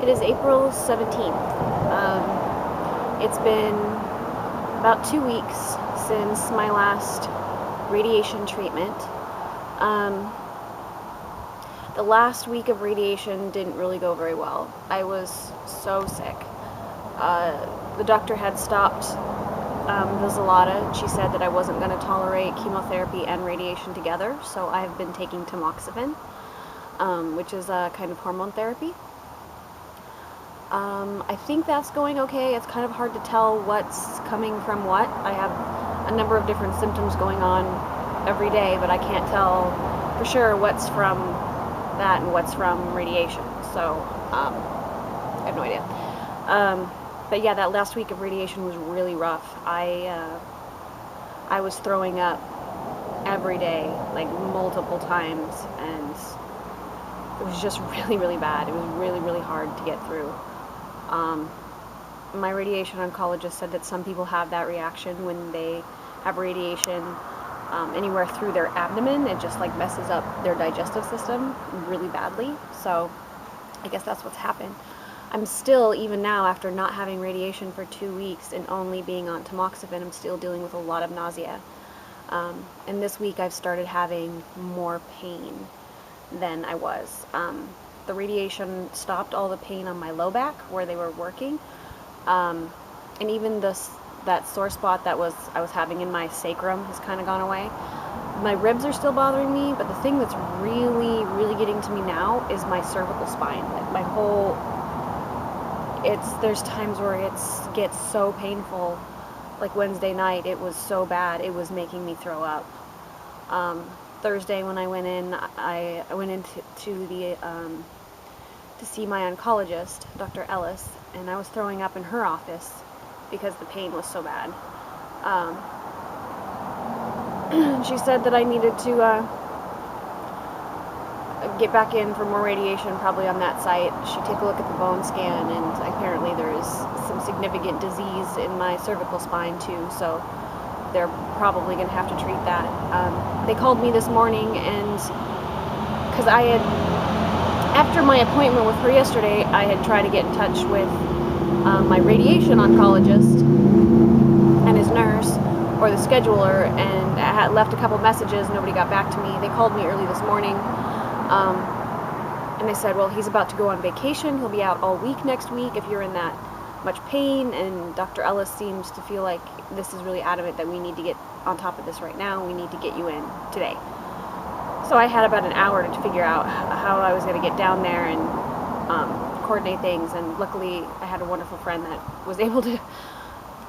It is April 17th. It's been about 2 weeks since my last radiation treatment. The last week of radiation didn't really go very well. I was so sick. The doctor had stopped the Zilata. She said that I wasn't going to tolerate chemotherapy and radiation together, so I have been taking tamoxifen, which is a kind of hormone therapy. I think that's going okay. It's kind of hard to tell what's coming from what. I have a number of different symptoms going on every day, but I can't tell for sure what's from that and what's from radiation. So, I have no idea. But yeah, that last week of radiation was really rough. I was throwing up every day, like multiple times, and it was just really, really bad. It was really, really hard to get through. My radiation oncologist said that some people have that reaction when they have radiation anywhere through their abdomen. It just like messes up their digestive system really badly. So I guess that's what's happened. I'm still, even now, after not having radiation for 2 weeks and only being on tamoxifen, I'm still dealing with a lot of nausea. And this week I've started having more pain than I was. The radiation stopped all the pain on my low back where they were working, and even that sore spot that I was having in my sacrum has kind of gone away. My ribs are still bothering me, but the thing that's really, really getting to me now is my cervical spine. Like my whole, there's times where it gets so painful. Like Wednesday night, it was so bad, it was making me throw up. Thursday when I went in, I went into to see my oncologist, Dr. Ellis, and I was throwing up in her office because the pain was so bad. She said that I needed to get back in for more radiation, probably on that site. She'd take a look at the bone scan, and apparently there is some significant disease in my cervical spine too, so they're probably going to have to treat that. They called me this morning, and because after my appointment with her yesterday, I had tried to get in touch with my radiation oncologist and his nurse, or the scheduler, and I had left a couple messages. Nobody got back to me. They called me early this morning, and they said, well, he's about to go on vacation. He'll be out all week next week if you're in that much pain, and Dr. Ellis seems to feel like this is really adamant that we need to get on top of this right now. We need to get you in today. So I had about an hour to figure out how I was going to get down there and coordinate things, and luckily I had a wonderful friend that was able to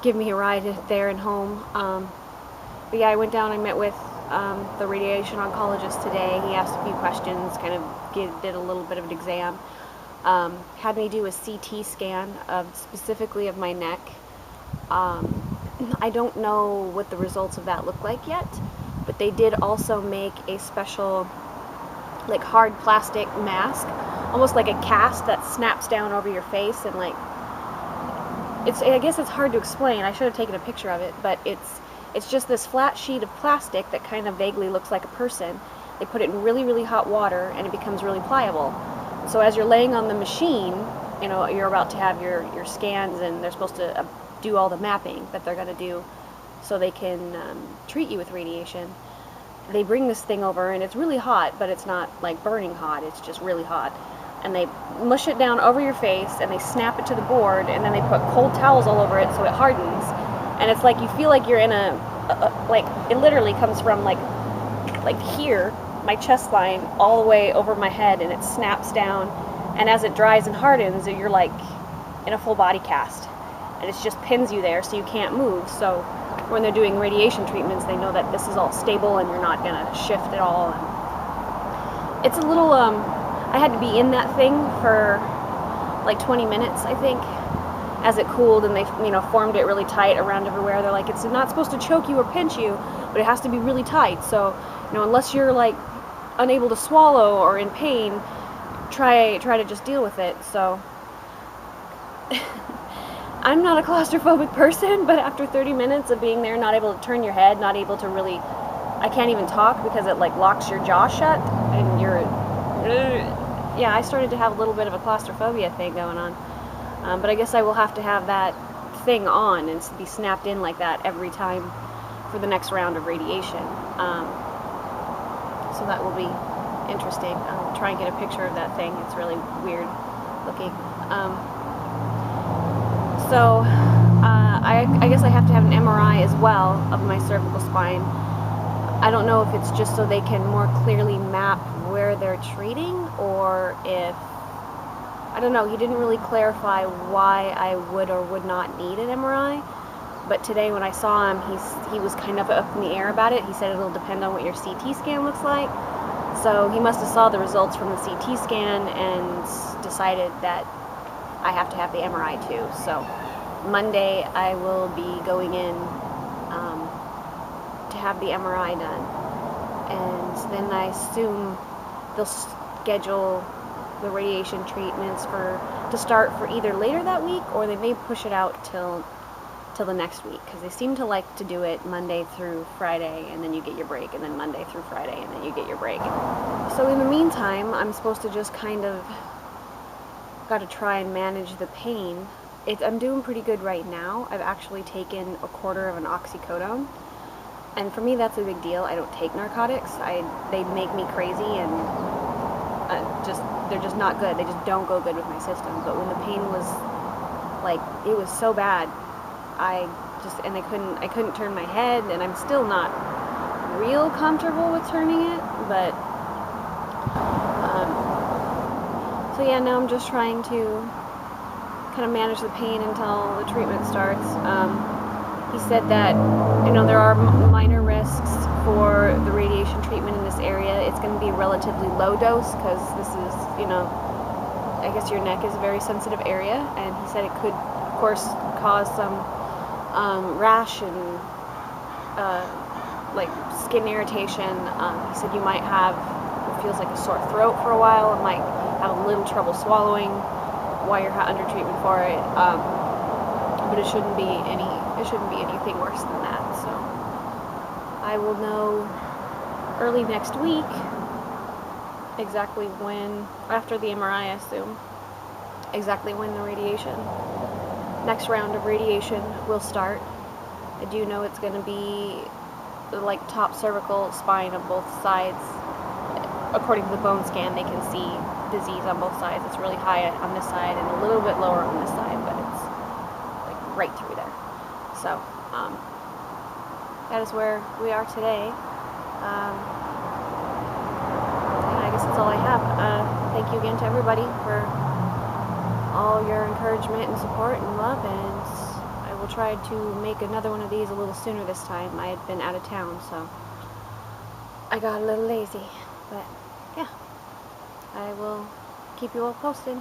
give me a ride there and home. But yeah, I went down and met with the radiation oncologist today. He asked a few questions, kind of did a little bit of an exam. Had me do a CT scan specifically of my neck. I don't know what the results of that look like yet, but they did also make a special, like, hard plastic mask, almost like a cast that snaps down over your face, and like, I guess it's hard to explain. I should have taken a picture of it, but it's just this flat sheet of plastic that kind of vaguely looks like a person. They put it in really, really hot water, and it becomes really pliable. So as you're laying on the machine, you know, you're about to have your scans, and they're supposed to do all the mapping that they're going to do so they can treat you with radiation. They bring this thing over, and it's really hot, but it's not like burning hot, it's just really hot. And they mush it down over your face, and they snap it to the board, and then they put cold towels all over it so it hardens. And it's like you feel like you're in like, it literally comes from like here, my chest line, all the way over my head, and it snaps down. And as it dries and hardens, you're like in a full body cast, and it just pins you there so you can't move. So when they're doing radiation treatments, they know that this is all stable and you're not gonna shift at all. And it's a little I had to be in that thing for like 20 minutes, I think, as it cooled, and they, you know, formed it really tight around everywhere. They're like, it's not supposed to choke you or pinch you, but it has to be really tight. So, you know, unless you're like unable to swallow or in pain, try to just deal with it. So I'm not a claustrophobic person, but after 30 minutes of being there, not able to turn your head, not able to really, I can't even talk because it like locks your jaw shut, and you're yeah, I started to have a little bit of a claustrophobia thing going on. But I guess I will have to have that thing on and be snapped in like that every time for the next round of radiation. So that will be interesting. I'll try and get a picture of that thing. It's really weird looking. I guess I have to have an MRI as well of my cervical spine. I don't know if it's just so they can more clearly map where they're treating, or if, I don't know, he didn't really clarify why I would or would not need an MRI. But today when I saw him, he was kind of up in the air about it. He said it'll depend on what your CT scan looks like. So he must have saw the results from the CT scan and decided that I have to have the MRI too. So Monday I will be going in to have the MRI done. And then I assume they'll schedule the radiation treatments to start for either later that week, or they may push it out till the next week, because they seem to like to do it Monday through Friday, and then you get your break, and then Monday through Friday, and then you get your break. So in the meantime, I'm supposed to just kind of got to try and manage the pain. I'm doing pretty good right now. I've actually taken a quarter of an oxycodone, and for me that's a big deal. I don't take narcotics. They make me crazy, and they're just not good. They just don't go good with my system. But when the pain was like, it was so bad, I couldn't turn my head, and I'm still not real comfortable with turning it, but so yeah, now I'm just trying to kind of manage the pain until the treatment starts. He said that, there are minor risks for the radiation treatment in this area. It's going to be a relatively low dose, because this is, I guess your neck is a very sensitive area, and he said it could, of course, cause some rash and like skin irritation. He said you might have what feels like a sore throat for a while, and might have a little trouble swallowing while you're under treatment for it. But it shouldn't be anything worse than that. So I will know early next week exactly when, after the MRI, I assume, exactly when the next round of radiation will start. I do know it's going to be like top cervical spine on both sides. According to the bone scan, they can see disease on both sides. It's really high on this side and a little bit lower on this side, but it's like right through there. So that is where we are today. I guess that's all I have. Thank you again to everybody for all your encouragement and support and love, and I will try to make another one of these a little sooner this time. I had been out of town, so I got a little lazy, but yeah, I will keep you all posted.